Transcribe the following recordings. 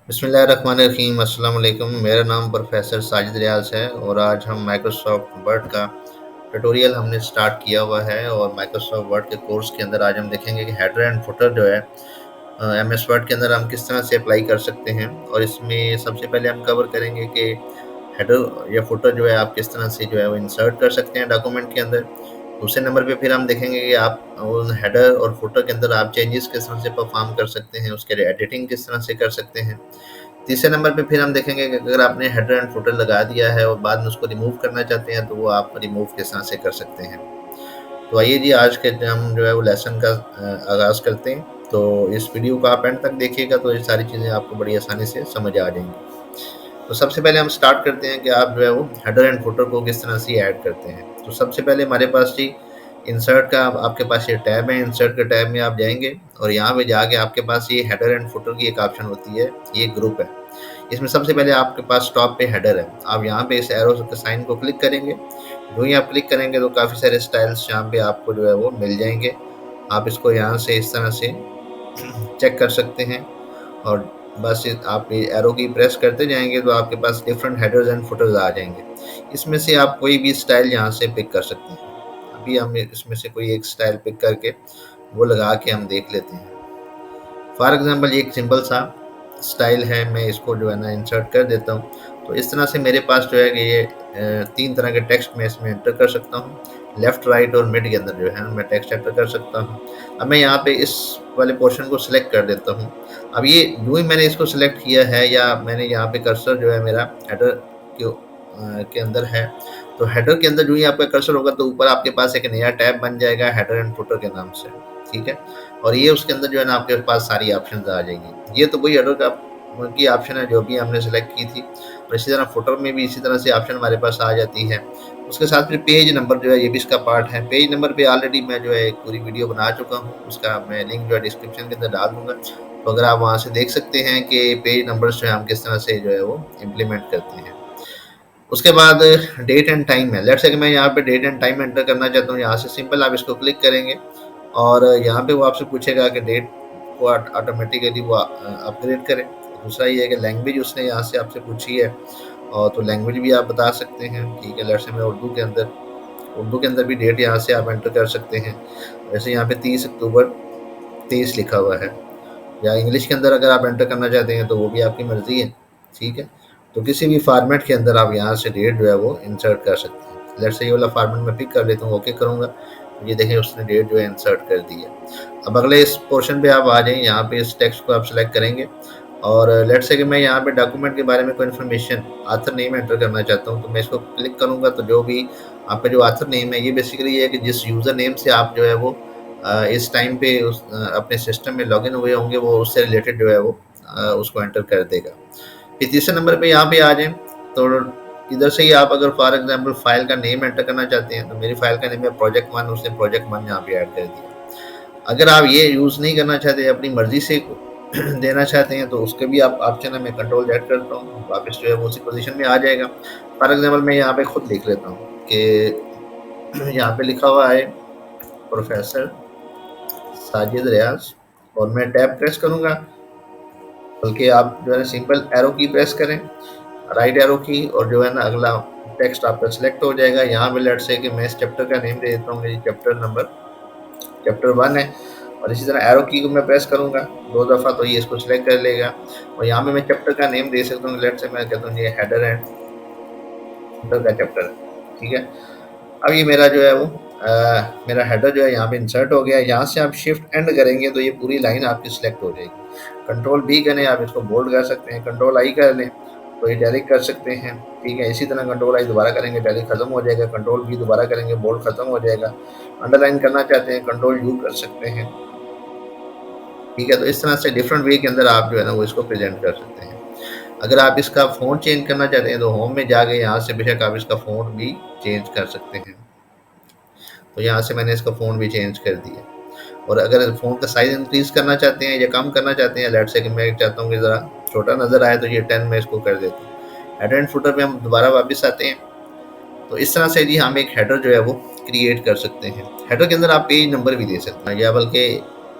बिस्मिल्लाहिर्रहमानिर्रहीम अस्सलाम वालेकुम। मेरा नाम प्रोफेसर साजिद रियाज है और आज हम माइक्रोसॉफ्ट वर्ड का ट्यूटोरियल हमने स्टार्ट किया हुआ है। और माइक्रोसॉफ्ट वर्ड के कोर्स के अंदर आज हम देखेंगे कि हेडर एंड फुटर जो है एमएस वर्ड के अंदर हम किस तरह से अप्लाई कर सकते हैं। और इसमें सबसे पहले हम कवर करेंगे कि हेडर या फुटर जो है आप किस तरह से जो है वो इंसर्ट कर सकते हैं डॉक्यूमेंट के अंदर। दूसरे नंबर पे फिर हम देखेंगे कि आप उन हेडर और फुटर के अंदर आप चेंजेस किस तरह से परफॉर्म कर सकते हैं, उसके लिए एडिटिंग किस तरह से कर सकते हैं। तीसरे नंबर पे फिर हम देखेंगे कि अगर आपने हेडर एंड फुटर लगा दिया है और बाद में उसको रिमूव करना चाहते हैं तो वो आप रिमूव किस तरह से कर सकते हैं। तो आइए जी, आज के हम जो है वो लेसन का आगाज़ करते हैं। तो इस वीडियो को आप एंड तक देखिएगा तो ये सारी चीज़ें आपको बड़ी आसानी से समझ आ जाएंगी। तो सबसे पहले हम स्टार्ट करते हैं कि आप जो है वो हेडर एंड फुटर को किस तरह से ऐड करते हैं। तो सबसे पहले हमारे पास जी इंसर्ट का आपके पास ये टैब है। इंसर्ट के टैब में आप जाएंगे और यहाँ पे जाके आपके पास ये हेडर एंड फुटर की एक ऑप्शन होती है, ये ग्रुप है। इसमें सबसे पहले आपके पास टॉप पे हेडर है। आप यहाँ पे इस एरो के साइन को क्लिक करेंगे। जो ही आप क्लिक करेंगे तो काफ़ी सारे स्टाइल्स यहाँ पे आपको जो है वो मिल जाएंगे। आप इसको यहाँ से इस तरह से चेक कर सकते हैं और बस आप ये एरो की प्रेस करते जाएंगे तो आपके पास डिफरेंट हेडर्स एंड फुटर्स आ जाएंगे। इसमें से आप कोई भी स्टाइल यहाँ से पिक कर सकते हैं। अभी हम इसमें से कोई एक स्टाइल पिक करके वो लगा के हम देख लेते हैं। फॉर एग्जांपल ये एक सिंपल सा स्टाइल है, मैं इसको जो है ना इंसर्ट कर देता हूँ। तो इस तरह से मेरे पास जो है कि ये 3 तरह के टेक्स्ट मैं इसमें एंटर कर सकता हूँ। लेफ्ट, राइट और मिड के अंदर जो है मैं टेक्स्ट एंटर कर सकता हूँ। अब मैं यहाँ पे इस वाले पोर्शन को सिलेक्ट कर देता हूँ। अब ये जो ही मैंने इसको सिलेक्ट किया है या मैंने यहाँ पे कर्सर जो है मेरा हेडर के अंदर है, तो हेडर के अंदर जो ही आपका कर्सर होगा तो ऊपर आपके पास एक नया टैब बन जाएगा हेडर एंड फुटर के नाम से। ठीक है, और ये उसके अंदर जो है ना आपके पास सारी ऑप्शन आ जाएंगी। ये तो वही हेडर का की ऑप्शन है जो भी हमने सेलेक्ट की थी। और इसी तरह फुटर में भी इसी तरह से ऑप्शन हमारे पास आ जाती है। उसके साथ फिर पेज नंबर जो है ये भी इसका पार्ट है। पेज नंबर पे ऑलरेडी मैं जो है एक पूरी वीडियो बना चुका हूँ, उसका मैं लिंक जो है डिस्क्रिप्शन के अंदर डाल दूंगा। तो अगर आप वहाँ से देख सकते हैं कि पेज नंबर्स जो है हम किस तरह से जो है वो इम्प्लीमेंट करते हैं। उसके बाद डेट एंड टाइम है। लेट्स से कि मैं यहाँ पे डेट एंड टाइम एंटर करना चाहता हूँ। यहाँ से सिंपल आप इसको क्लिक करेंगे और यहाँ पे वो आपसे पूछेगा कि डेट को ऑटोमेटिकली वो अपग्रेड करें। दूसरा ये है कि लैंग्वेज उसने यहाँ से आपसे पूछी है और तो लैंग्वेज भी आप बता सकते हैं। ठीक है, लेट्स से मैं उर्दू के अंदर भी डेट यहाँ से आप एंटर कर सकते हैं। वैसे यहाँ पे 30 अक्टूबर 23 लिखा हुआ है। या इंग्लिश के अंदर अगर आप एंटर करना चाहते हैं तो वो भी आपकी मर्ज़ी है। ठीक है, तो किसी भी फॉर्मेट के अंदर आप यहाँ से डेट जो है वो इंसर्ट कर सकते हैं। लेट्स से ये वाला फॉर्मेट मैं पिक कर लेता हूँ, ओके करूँगा। ये देखें उसने डेट जो है इंसर्ट कर दी है। अब अगले इस पोर्शन पे आप आ जाएँ, यहाँ पे इस टेक्स्ट को आप सेलेक्ट करेंगे और लेट्स से कि मैं यहाँ पे डॉक्यूमेंट के बारे में कोई इन्फॉर्मेशन ऑथर नेम एंटर करना चाहता हूँ। तो मैं इसको क्लिक करूँगा तो जो भी आपका जो ऑथर नेम है, ये बेसिकली ये है कि जिस यूज़र नेम से आप जो है वो इस टाइम पे अपने सिस्टम में लॉगिन हुए होंगे वो उससे रिलेटेड जो है वो उसको एंटर कर देगा। फिर तीसरे नंबर पे यहाँ पे आ जाएँ तो इधर से ही आप अगर फॉर एग्जांपल फाइल का नेम एंटर करना चाहते हैं तो मेरी फाइल का नेम है प्रोजेक्ट 1, उसने प्रोजेक्ट 1 यहाँ पे ऐड कर दिया। अगर आप ये यूज़ नहीं करना चाहते, अपनी मर्ज़ी से देना चाहते हैं तो उसके भी आप ऑप्शन है, मैं कंट्रोल Z करता हूँ, वापस जो है वो उसी पोज़ीशन में आ जाएगा। फॉर एग्जांपल मैं यहाँ पे खुद लिख लेता हूँ कि यहाँ पे लिखा हुआ है प्रोफेसर साजिद रियाज और मैं टैब प्रेस करूँगा। बल्कि आप जो है सिंपल एरो की प्रेस करें, राइट एरो की, और जो है ना अगला टेक्स्ट आपका सिलेक्ट हो जाएगा। यहाँ पे लेट्स से कि मैं इस चैप्टर का नेम दे देता हूँ, ये चैप्टर 1 है। और इसी तरह एरो की को मैं प्रेस करूँगा 2 दफ़ा तो ये इसको सिलेक्ट कर लेगा। और यहाँ पे मैं चैप्टर का नेम दे सकता हूँ। लेट्स से मैं कहता हूँ ये हेडर एंड फुटर का चैप्टर है। ठीक है, अब ये मेरा जो है वो मेरा हेडर जो है यहाँ पे इंसर्ट हो गया है। यहाँ से आप शिफ्ट एंड करेंगे तो ये पूरी लाइन आपकी सिलेक्ट हो जाएगी। कंट्रोल B करें, आप इसको बोल्ड कर सकते हैं। कंट्रोल I कर लें तो ये इटैलिक कर सकते हैं। ठीक है, इसी तरह कंट्रोल I दोबारा करेंगे, इटैलिक खत्म हो जाएगा। कंट्रोल B दोबारा करेंगे, बोल्ड खत्म हो जाएगा। अंडरलाइन करना चाहते हैं, कंट्रोल U कर सकते हैं। ठीक है, तो इस तरह से डिफरेंट वे के अंदर आप जो है ना वो इसको प्रेजेंट कर सकते हैं। अगर आप इसका फ़ॉन्ट चेंज करना चाहते हैं तो होम में जाके यहाँ से बेशक आप इसका फ़ॉन्ट भी चेंज कर सकते हैं। तो यहाँ से मैंने इसका फ़ॉन्ट भी चेंज कर दिया। और अगर फ़ॉन्ट का साइज़ इंक्रीज़ करना चाहते हैं या कम करना चाहते हैं, लेट्स से कि मैं चाहता हूँ कि ज़रा छोटा नज़र आए तो ये 10 मैं इसको कर देता हूँ। हेडर एंड फुटर पे हम दोबारा वापस आते हैं। तो इस तरह से जी हम एक हेडर जो है वो क्रिएट कर सकते हैं। हेडर के अंदर आप पेज नंबर भी दे सकते हैं या बल्कि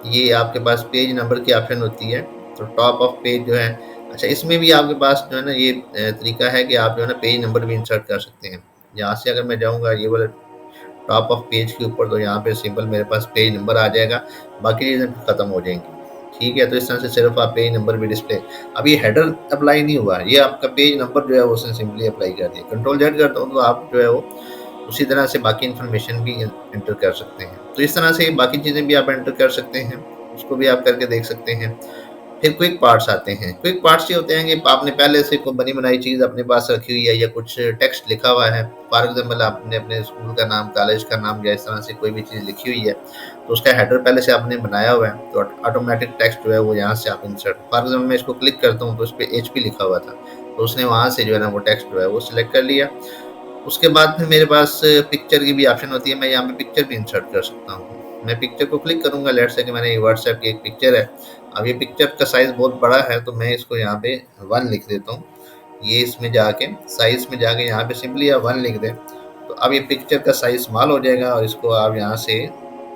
ये आपके पास पेज नंबर की ऑप्शन होती है। तो टॉप ऑफ पेज जो है अच्छा, इसमें भी आपके पास जो है ना ये तरीका है कि आप जो है ना पेज नंबर भी इंसर्ट कर सकते हैं। यहाँ से अगर मैं जाऊँगा ये वाला टॉप ऑफ पेज के ऊपर, तो यहाँ पे सिंपल मेरे पास पेज नंबर आ जाएगा, बाकी चीज़ें खत्म हो जाएंगी। ठीक है, तो इस तरह से सिर्फ आप पेज नंबर भी डिस्प्ले। अब ये हेडर अप्लाई नहीं हुआ, ये आपका पेज नंबर जो है उसने सिंपली अप्लाई कर दिया। कंट्रोल जेड करता हूँ तो आप जो है वो उसी तरह से बाकी इन्फॉर्मेशन भी एंटर कर सकते हैं। तो इस तरह से बाकी चीज़ें भी आप एंटर कर सकते हैं, उसको भी आप करके देख सकते हैं। फिर क्विक पार्ट्स आते हैं। क्विक पार्ट्स ये होते हैं कि आपने पहले से कोई बनी बनाई चीज़ अपने पास रखी हुई है या कुछ टेक्स्ट लिखा हुआ है। फॉर एग्जाम्पल आपने अपने स्कूल का नाम, कॉलेज का नाम या इस तरह से कोई भी चीज़ लिखी हुई है, तो उसका हेडर पहले से आपने बनाया हुआ है, तो ऑटोमेटिक टेक्स्ट जो है वो यहाँ से आप इंसर्ट। फॉर एग्जाम्पल मैं इसको क्लिक करता हूँ तो उस पर HP लिखा हुआ था, तो उसने वहाँ से जो है ना वो टेक्स्ट जो है वो सिलेक्ट कर लिया। उसके बाद फिर मेरे पास पिक्चर की भी ऑप्शन होती है, मैं यहाँ पे पिक्चर भी इंसर्ट कर सकता हूँ। मैं पिक्चर को क्लिक करूँगा, लेट्स से कि मैंने व्हाट्सएप की एक पिक्चर है। अब ये पिक्चर का साइज़ बहुत बड़ा है, तो मैं इसको यहाँ पे 1 लिख देता हूँ। ये इसमें जाके साइज़ में जाके यहाँ पे सिंपली आप 1 लिख दें, तो अब ये पिक्चर का साइज़ स्मॉल हो जाएगा और इसको आप यहाँ से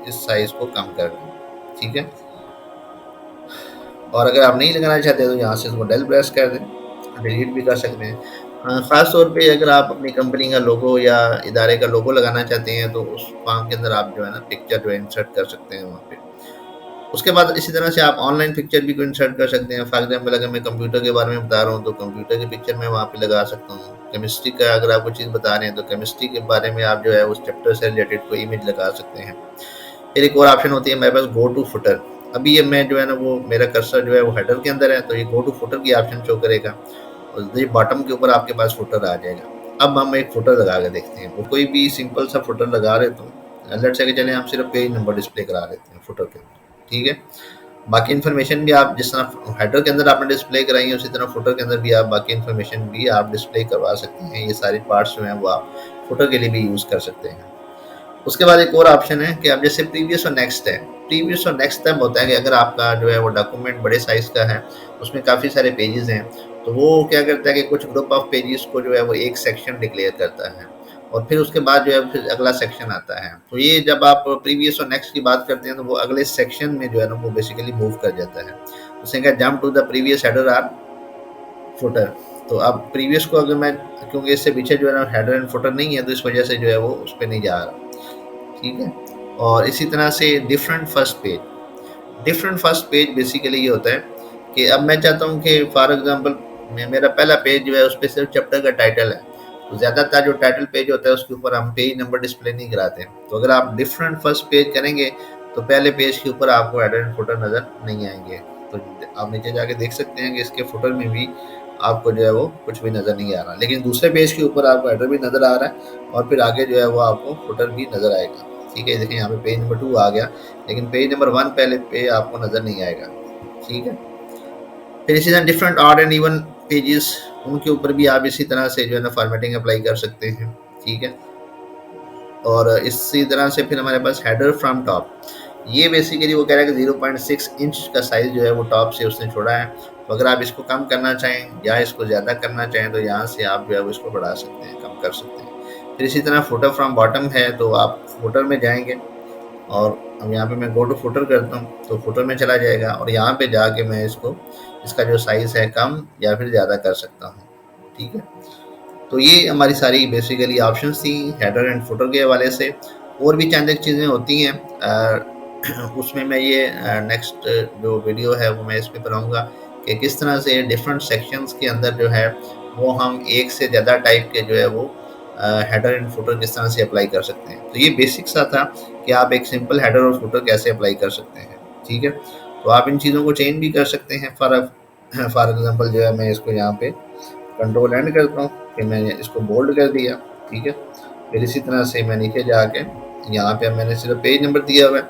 इस साइज़ को कम कर दें। ठीक है? और अगर आप नहीं लगाना चाहते तो यहाँ से इसको डेल प्रेस कर दें, डिलीट भी कर सकते हैं। ख़ास तौर पे अगर आप अपनी कंपनी का लोगो या इदारे का लोगो लगाना चाहते हैं, तो उस फॉर्म के अंदर आप जो है ना पिक्चर जो है इंसर्ट कर सकते हैं वहाँ पे। उसके बाद इसी तरह से आप ऑनलाइन पिक्चर भी को इंसर्ट कर सकते हैं। फॉर एग्जाम्पल अगर मैं कंप्यूटर के बारे में बता रहा हूँ, तो कंप्यूटर की पिक्चर मैं वहाँ पे लगा सकता हूँ। केमिस्ट्री का अगर आपको चीज़ बता रहे हैं, तो केमिस्ट्री के बारे में आप जो है उस चैप्टर से रिलेटेड कोई इमेज लगा सकते हैं। फिर एक और ऑप्शन होती है मेरे पास, गो टू फुटर। अभी ये मैं जो है ना वो मेरा कर्सर जो है वो हेडर के अंदर है, तो ये गो टू फुटर की ऑप्शन शो करेगा और ये बॉटम के ऊपर आपके पास फुटर आ जाएगा। अब हम एक फुटर लगा के देखते हैं, वो कोई भी सिंपल सा फुटर लगा रहे तो लेट्स से चले हम सिर्फ पेज नंबर डिस्प्ले करा लेते हैं फुटर के ऊपर। ठीक है, बाकी इन्फॉर्मेशन भी आप जिस तरह हेडर के अंदर आपने डिस्प्ले कराई है, उसी तरह फुटर के अंदर भी आप बाकी इन्फॉर्मेशन भी आप डिस्प्ले करवा सकते हैं। ये सारे पार्ट्स जो हैं वो आप फुटर के लिए भी यूज़ कर सकते हैं। उसके बाद एक और ऑप्शन है कि अब जैसे प्रीवियस और नेक्स्ट है। प्रीवियस और नेक्स्ट तब होता है कि अगर आपका जो है वो डॉक्यूमेंट बड़े साइज़ का है, उसमें काफ़ी सारे पेजेज़ हैं, तो वो क्या करता है कि कुछ ग्रुप ऑफ पेजेज़ को जो है वो एक सेक्शन डिक्लेयर करता है और फिर उसके बाद जो है फिर अगला सेक्शन आता है। तो ये जब आप प्रीवियस और नेक्स्ट की बात करते हैं, तो वो अगले सेक्शन में जो है ना वो बेसिकली मूव कर जाता है। उसे क्या jump to the previous header or footer. तो अब प्रीवियस को अगर मैं, क्योंकि इससे पीछे जो है ना हेडर एंड फुटर नहीं है, तो इस वजह से जो है वो उस पे नहीं जा रहा। ठीक है, और इसी तरह से different first page. Different first page basically ये होता है कि अब मैं चाहता हूँ कि फॉर एग्जांपल मेरा पहला पेज जो है उस पर सिर्फ चैप्टर का टाइटल है, तो ज़्यादातर जो टाइटल पेज होता है उसके ऊपर हम पेज नंबर डिस्प्ले नहीं कराते। तो अगर आप डिफरेंट फर्स्ट पेज करेंगे, तो पहले पेज के ऊपर आपको हेडर एंड फुटर नज़र नहीं आएंगे। तो आप नीचे जाके देख सकते हैं कि इसके फुटर में भी आपको जो है वो कुछ भी नज़र नहीं आ रहा, लेकिन दूसरे पेज के ऊपर आपको हेडर भी नज़र आ रहा है और फिर आगे जो है वो आपको फुटर भी नज़र आएगा। ठीक है, देखिए यहाँ पे पेज नंबर 2 आ गया, लेकिन पेज नंबर 1 पहले पे आपको नज़र नहीं आएगा। ठीक है, फिर इसी तरह different odd and even pages, उनके ऊपर भी आप इसी तरह से जो है ना फॉर्मेटिंग अप्लाई कर सकते हैं। ठीक है, और इसी तरह से फिर हमारे पास हेडर फ्रॉम टॉप। ये बेसिकली वो कह रहा है कि 0.6 इंच का साइज़ जो है वो टॉप से उसने छोड़ा है। तो अगर आप इसको कम करना चाहें या इसको ज़्यादा करना चाहें, तो यहाँ से आप जो है वो इसको बढ़ा सकते हैं, कम कर सकते हैं। फिर इसी तरह फुटर फ्रॉम बॉटम है, तो आप फुटर में जाएंगे और अब यहाँ पे मैं गो टू फुटर करता हूँ, तो फुटर में चला जाएगा और यहाँ पे जाके मैं इसको, इसका जो साइज़ है कम या फिर ज़्यादा कर सकता हूँ। ठीक है, तो ये हमारी सारी बेसिकली ऑप्शंस थी हेडर एंड फुटर के हवाले से। और भी चंद एक चीज़ें होती हैं, उसमें मैं ये नेक्स्ट जो वीडियो है वो मैं इसमें बनाऊँगा कि किस तरह से डिफरेंट सेक्शंस के अंदर जो है वो हम एक से ज़्यादा टाइप के जो है वो हेडर एंड फुटर किस तरह से अप्लाई कर सकते हैं। तो ये बेसिक सा था कि आप एक सिंपल हेडर और फुटर कैसे अप्लाई कर सकते हैं। ठीक है, तो आप इन चीज़ों को चेंज भी कर सकते हैं। फॉर एग्जांपल जो है मैं इसको यहाँ पे कंट्रोल एंड करता हूँ कि मैंने इसको बोल्ड कर दिया। ठीक है, फिर इसी तरह से मैं नीचे जाके यहाँ पे मैंने सिर्फ पेज नंबर दिया हुआ है,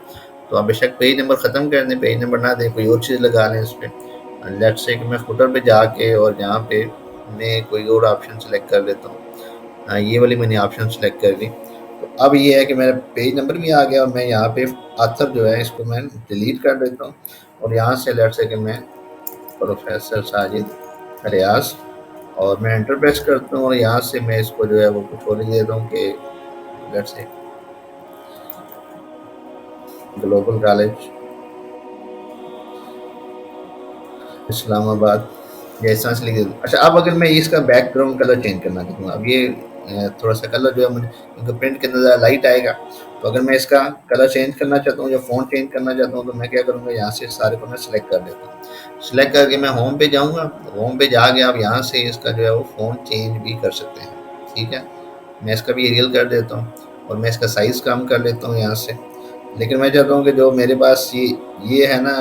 तो आप बेशक पेज नंबर ख़त्म कर दें, पेज नंबर ना दें, कोई और चीज़ लगा लें इस पर। लेट्स से कि मैं फुटर पे जाके और यहाँ पे मैं कोई और ऑप्शन सेलेक्ट कर लेता हूँ। ये वाली मैंने ऑप्शन सेलेक्ट कर ली, तो अब ये है कि मेरा पेज नंबर भी आ गया और मैं यहाँ पे ऑथर जो है इसको मैं डिलीट कर देता हूँ और यहाँ से लेट्स से कि मैं प्रोफेसर साजिद रियाज और मैं एंटर प्रेस करता हूँ और यहाँ से मैं इसको जो है वो कुछ और लिख देता हूँ कि let's say global college Islamabad ये इस तरह से लिख देता हूँ। अच्छा, अब अगर मैं इसका बैकग्राउंड कलर चेंज करना चाहता हूँ, अब ये थोड़ा सा कलर जो है मुझे, क्योंकि प्रिंट के अंदर ज़रा लाइट आएगा, तो अगर मैं इसका कलर चेंज करना चाहता हूँ या फ़ॉन्ट चेंज करना चाहता हूँ, तो मैं क्या करूँगा, यहाँ से सारे को मैं सिलेक्ट कर देता हूँ। सिलेक्ट करके मैं होम पे जाऊँगा, होम पे जाके आप यहाँ से इसका जो है वो फ़ॉन्ट चेंज भी कर सकते हैं, ठीक है। मैं इसका भी एरियल कर देता हूँ और मैं इसका साइज़ कम कर लेता हूँ यहाँ से। लेकिन मैं चाहता हूँ कि जो मेरे पास ये है ना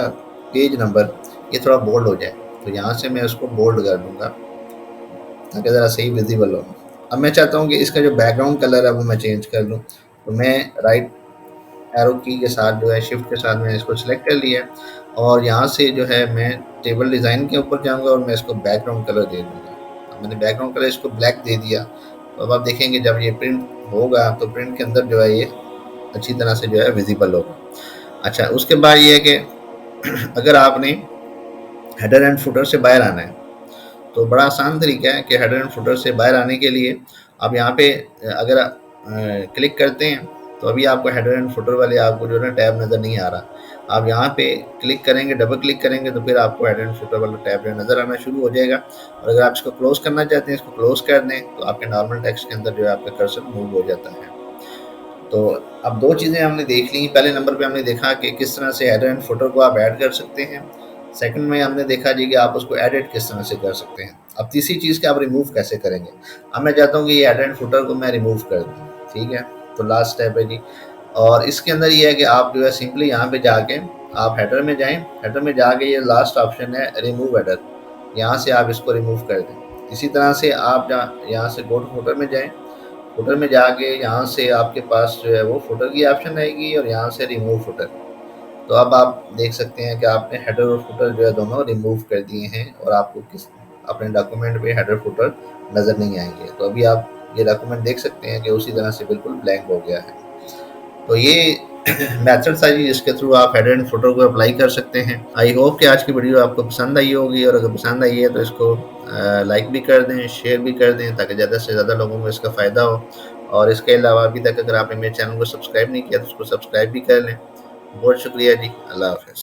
पेज नंबर, ये थोड़ा बोल्ड हो जाए, तो यहाँ से मैं उसको बोल्ड कर दूँगा ताकि ज़रा सही विजिबल हो। अब मैं चाहता हूँ कि इसका जो बैकग्राउंड कलर है वो मैं चेंज कर लूँ, तो मैं राइट एरो की के साथ जो है शिफ्ट के साथ मैंने इसको सिलेक्ट कर लिया और यहाँ से जो है मैं टेबल डिज़ाइन के ऊपर जाऊँगा और मैं इसको बैकग्राउंड कलर दे दूँगा। अब मैंने बैकग्राउंड कलर इसको ब्लैक दे दिया, तो अब आप देखेंगे जब ये प्रिंट होगा तो प्रिंट के अंदर जो है ये अच्छी तरह से जो है विजिबल होगा। अच्छा, उसके बाद ये है कि अगर आपने हेडर एंड फुटर से बाहर आना है, तो बड़ा आसान तरीका है कि हेडर एंड फुटर से बाहर आने के लिए आप यहाँ पे अगर क्लिक करते हैं, तो अभी आपको हेडर एंड फुटर वाले आपको जो है ना टैब नज़र नहीं आ रहा। आप यहाँ पे क्लिक करेंगे, डबल क्लिक करेंगे, तो फिर आपको हेडर एंड फुटर वाला टैब नज़र आना शुरू हो जाएगा। और अगर आप इसको क्लोज करना चाहते हैं, इसको क्लोज कर दें, तो आपके नॉर्मल टेक्स्ट के अंदर जो है आपका कर्सर मूव हो जाता है। तो अब दो चीज़ें हमने देख ली। पहले नंबर पे हमने देखा कि किस तरह से हेडर एंड फुटर को आप ऐड कर सकते हैं। सेकंड में हमने देखा जी कि आप उसको एडिट किस तरह से कर सकते हैं। अब तीसरी चीज़ कि आप रिमूव कैसे करेंगे। अब मैं चाहता हूँ कि ये हेडर एंड फुटर को मैं रिमूव कर दूँ, ठीक है। तो लास्ट स्टेप है जी, और इसके अंदर ये है कि आप जो है सिंपली यहाँ पे जाके आप हेडर में जाएँ, हेडर में जाके ये लास्ट ऑप्शन है रिमूव हेडर, यहाँ से आप इसको रिमूव कर दें। इसी तरह से आप यहाँ से गो टू फुटर में जाएँ, फुटर में जाके यहाँ से आपके पास जो है वो फुटर की ऑप्शन आएगी और यहाँ से रिमूव फुटर। तो अब आप देख सकते हैं कि आपने हेडर और फुटर जो है दोनों रिमूव कर दिए हैं और आपको किस अपने डॉक्यूमेंट पे हेडर फुटर नज़र नहीं आएंगे। तो अभी आप ये डॉक्यूमेंट देख सकते हैं कि उसी तरह से बिल्कुल ब्लैंक हो गया है। तो ये मेथड था जी जिसके थ्रू आप हेडर एंड फुटर को अप्लाई कर सकते हैं। आई होप कि आज की वीडियो आपको पसंद आई होगी, और अगर पसंद आई है तो इसको लाइक भी कर दें, शेयर भी कर दें, ताकि ज़्यादा से ज़्यादा लोगों को इसका फ़ायदा हो। और इसके अलावा अभी तक अगर आपने मेरे चैनल को सब्सक्राइब नहीं किया तो उसको सब्सक्राइब भी कर लें। बहुत शुक्रिया जी, अल्लाह हाफ़िज़।